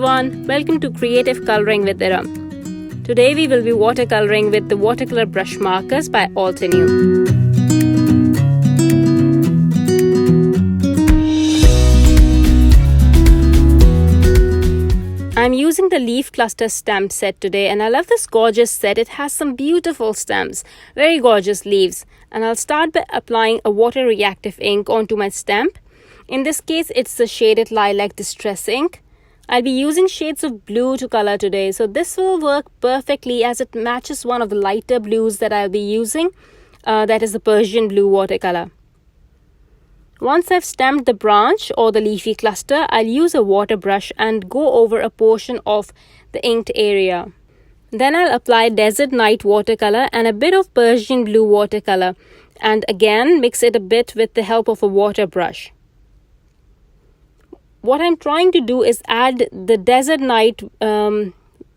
everyone, welcome to Creative Colouring with Erum. Today we will be watercolouring with the watercolour brush markers by Altenew. I'm using the leaf cluster stamp set today, and I love this gorgeous set. It has some beautiful stamps, very gorgeous leaves. And I'll start by applying a water reactive ink onto my stamp. In this case, it's the shaded lilac distress ink. I'll be using shades of blue to color today, so this will work perfectly as it matches one of the lighter blues that I'll be using. That is the Persian blue watercolor. Once I've stamped the branch or the leafy cluster, I'll use a water brush and go over a portion of the inked area. Then I'll apply Desert Night watercolor and a bit of Persian blue watercolor, and again mix it a bit with the help of a water brush. What I'm trying to do is add the Desert Night,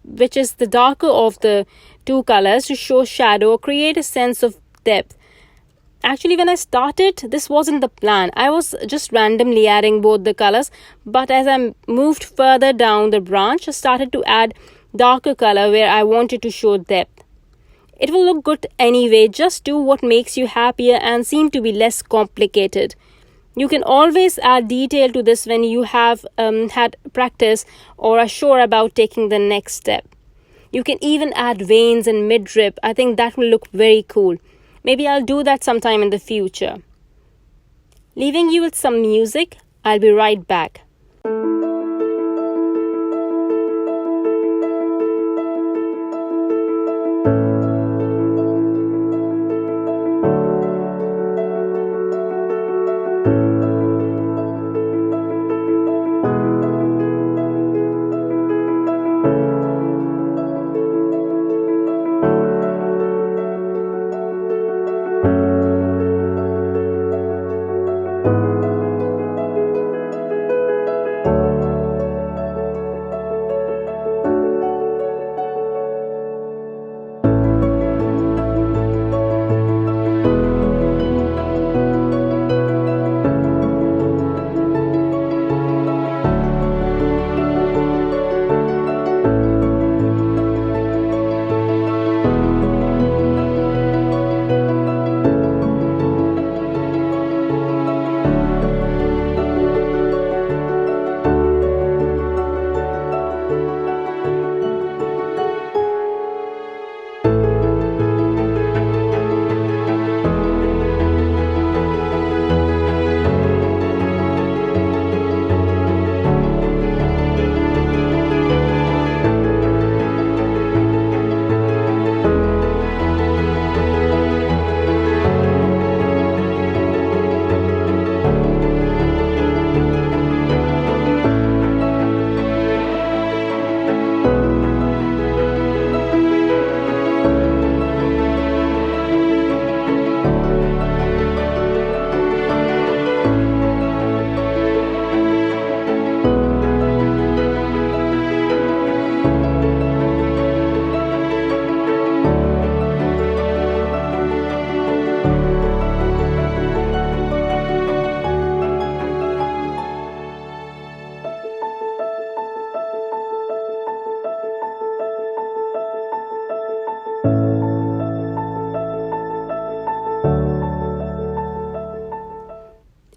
which is the darker of the two colors, to show shadow or create a sense of depth. Actually, when I started, this wasn't the plan. I was just randomly adding both the colors, but as I moved further down the branch, I started to add darker color where I wanted to show depth. It will look good anyway. Just do what makes you happier and seem to be less complicated. You can always add detail to this when you have had practice or are sure about taking the next step. You can even add veins and midrib. I think that will look very cool. Maybe I'll do that sometime in the future. Leaving you with some music, I'll be right back.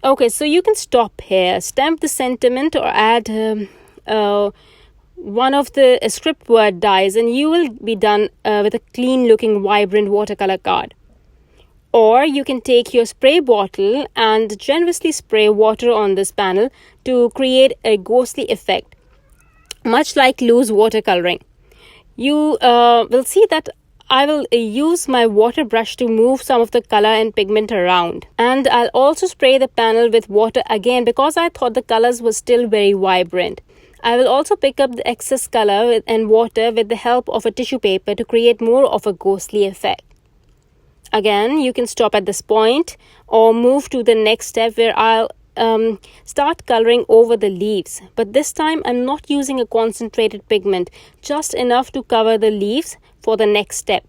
Okay, so you can stop here, stamp the sentiment or add one of the script word dies, and you will be done with a clean looking vibrant watercolor card. Or you can take your spray bottle and generously spray water on this panel to create a ghostly effect, much like loose watercoloring. You will see that I will use my water brush to move some of the color and pigment around. And I'll also spray the panel with water again because I thought the colors were still very vibrant. I will also pick up the excess color and water with the help of a tissue paper to create more of a ghostly effect. Again, you can stop at this point or move to the next step where I'll start coloring over the leaves. But this time I'm not using a concentrated pigment, just enough to cover the leaves for the next step.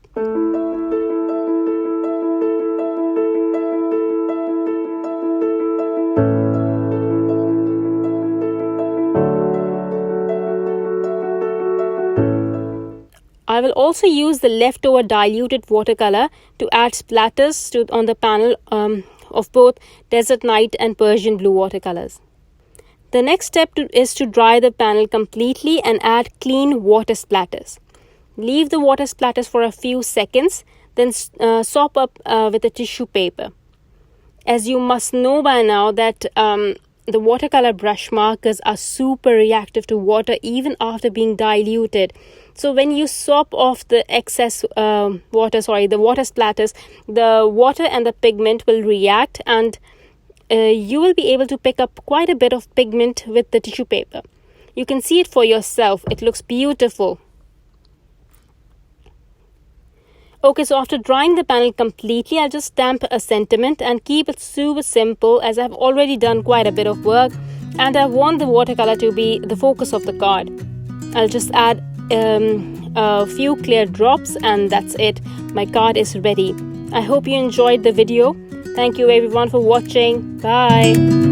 I will also use the leftover diluted watercolor to add splatters on the panel of both Desert Night and Persian Blue watercolors. The next step is to dry the panel completely and add clean water splatters. Leave the water splatters for a few seconds, then sop up with a tissue paper. As you must know by now that the watercolor brush markers are super reactive to water even after being diluted. So when you sop off the excess the water splatters, the water and the pigment will react, and you will be able to pick up quite a bit of pigment with the tissue paper. You can see it for yourself. It looks beautiful. Okay, so after drying the panel completely, I'll just stamp a sentiment and keep it super simple, as I've already done quite a bit of work and I want the watercolor to be the focus of the card. I'll just add a few clear drops and that's it. My card is ready. I hope you enjoyed the video. Thank you everyone for watching. Bye.